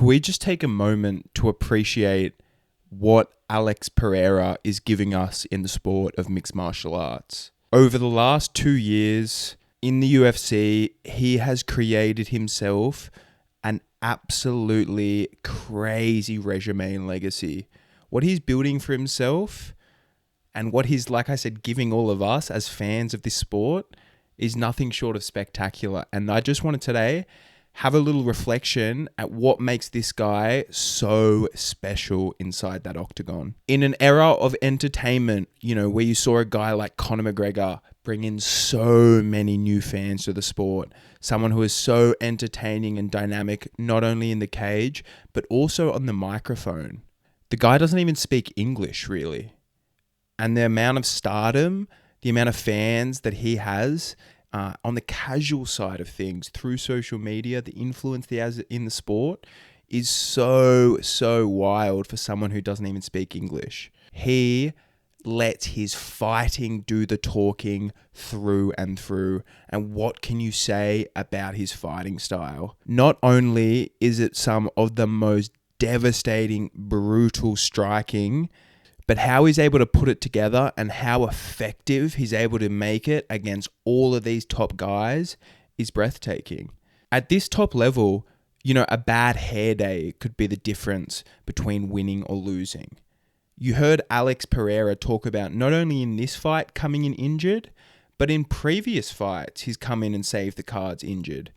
could we just take a moment to appreciate what Alex Pereira is giving us in the sport of mixed martial arts? Over the last 2 years in the UFC, he has created himself an absolutely crazy resume and legacy. What he's building for himself and what he's, like I said, giving all of us as fans of this sport is nothing short of spectacular. And I just wanted today have a little reflection at what makes this guy so special inside that octagon. In an era of entertainment, where you saw a guy like Conor McGregor bring in so many new fans to the sport, someone who is so entertaining and dynamic, not only in the cage, but also on the microphone. The guy doesn't even speak English, really. And the amount of stardom, the amount of fans that he has on the casual side of things through social media, the influence he has in the sport is so, so wild for someone who doesn't even speak English. He lets his fighting do the talking through and through. And what can you say about his fighting style? Not only is it some of the most devastating, brutal striking, but how he's able to put it together and how effective he's able to make it against all of these top guys is breathtaking. At this top level, a bad hair day could be the difference between winning or losing. You heard Alex Pereira talk about not only in this fight coming in injured, but in previous fights, he's come in and saved the cards injured.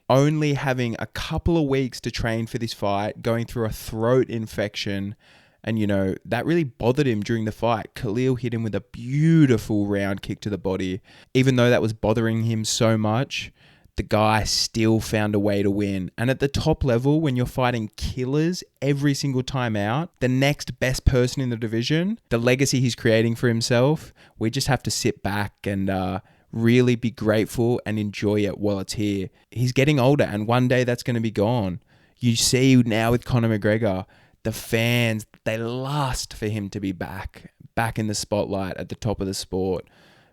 Only having a couple of weeks to train for this fight, going through a throat infection, and, that really bothered him during the fight. Khalil hit him with a beautiful round kick to the body. Even though that was bothering him so much, the guy still found a way to win. And at the top level, when you're fighting killers every single time out, the next best person in the division, the legacy he's creating for himself, we just have to sit back and really be grateful and enjoy it while it's here. He's getting older, and one day that's going to be gone. You see now with Conor McGregor, the fans, they lust for him to be back in the spotlight at the top of the sport.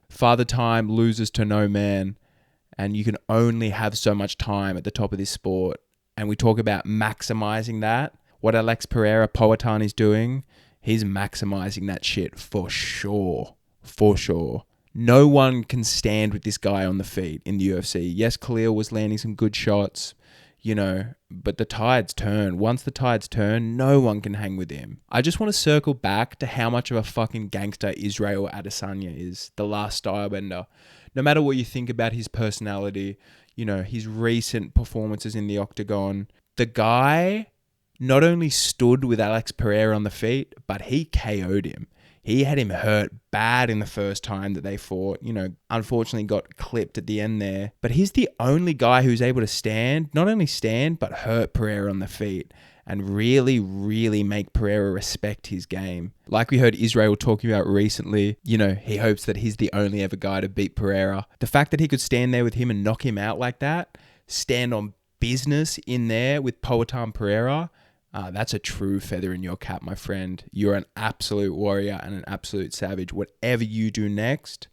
Father Time loses to no man, and you can only have so much time at the top of this sport. And we talk about maximizing that. What Alex Pereira Poatan is doing, he's maximizing that shit for sure. For sure. No one can stand with this guy on the feet in the UFC. Yes, Khalil was landing some good shots, but the tides turn. Once the tides turn, no one can hang with him. I just want to circle back to how much of a fucking gangster Israel Adesanya is, the last stylebender. No matter what you think about his personality, his recent performances in the octagon, the guy not only stood with Alex Pereira on the feet, but he KO'd him. He had him hurt bad in the first time that they fought, unfortunately got clipped at the end there. But he's the only guy who's able to not only stand, but hurt Pereira on the feet and really, really make Pereira respect his game. Like we heard Israel talking about recently, he hopes that he's the only ever guy to beat Pereira. The fact that he could stand there with him and knock him out like that, stand on business in there with Poatan Pereira, that's a true feather in your cap, my friend. You're an absolute warrior and an absolute savage. Whatever you do next,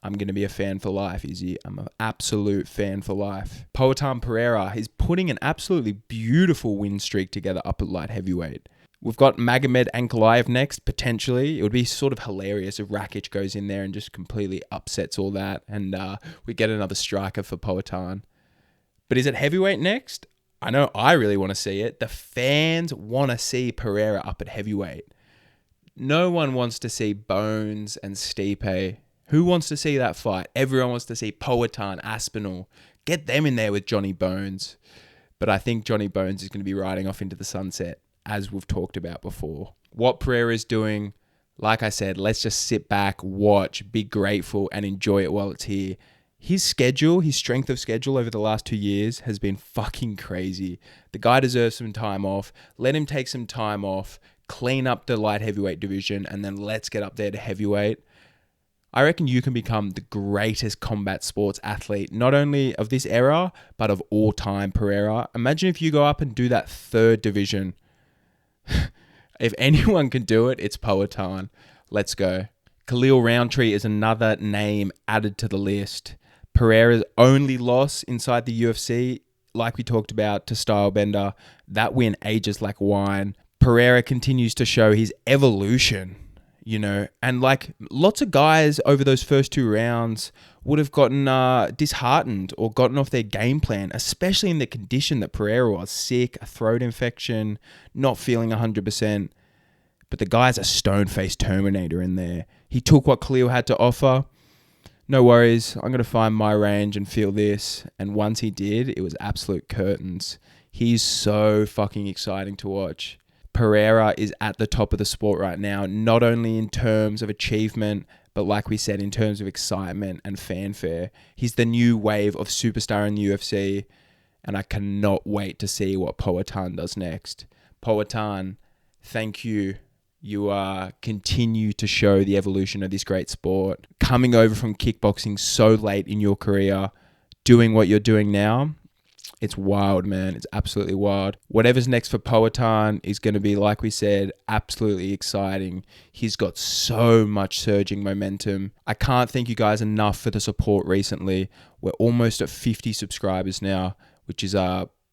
I'm going to be a fan for life, Izzy. I'm an absolute fan for life. Poatan Pereira is putting an absolutely beautiful win streak together up at light heavyweight. We've got Magomed Ankalaev next, potentially. It would be sort of hilarious if Rakic goes in there and just completely upsets all that and we get another striker for Poatan. But is it heavyweight next? I know I really want to see it. The fans want to see Pereira up at heavyweight. No one wants to see Bones and Stipe. Who wants to see that fight? Everyone wants to see Poatan, Aspinall. Get them in there with Johnny Bones. But I think Johnny Bones is going to be riding off into the sunset, as we've talked about before. What Pereira is doing, like I said, let's just sit back, watch, be grateful, and enjoy it while it's here. His schedule, his strength of schedule over the last 2 years has been fucking crazy. The guy deserves some time off. Let him take some time off, clean up the light heavyweight division, and then let's get up there to heavyweight. I reckon you can become the greatest combat sports athlete, not only of this era, but of all time, Pereira. Imagine if you go up and do that third division. If anyone can do it, it's Poatan. Let's go. Khalil Roundtree is another name added to the list. Pereira's only loss inside the UFC like we talked about, to Stylebender. That win ages like wine. Pereira continues to show his evolution, and like lots of guys over those first 2 rounds would have gotten disheartened or gotten off their game plan, especially in the condition that Pereira was: sick, a throat infection, not feeling 100%. But the guy's a stone-faced Terminator in there. He took what Khalil had to offer. No worries, I'm going to find my range and feel this. And once he did, it was absolute curtains. He's so fucking exciting to watch. Pereira is at the top of the sport right now, not only in terms of achievement, but like we said, in terms of excitement and fanfare. He's the new wave of superstar in the UFC, and I cannot wait to see what Poatan does next. Poatan, thank you. You continue to show the evolution of this great sport. Coming over from kickboxing so late in your career, doing what you're doing now, it's wild, man. It's absolutely wild. Whatever's next for Poatan is going to be, like we said, absolutely exciting. He's got so much surging momentum. I can't thank you guys enough for the support recently. We're almost at 50 subscribers now, which is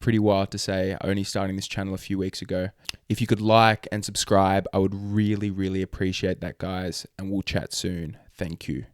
pretty wild to say, only starting this channel a few weeks ago. If you could like and subscribe, I would really, really appreciate that, guys. And we'll chat soon. Thank you.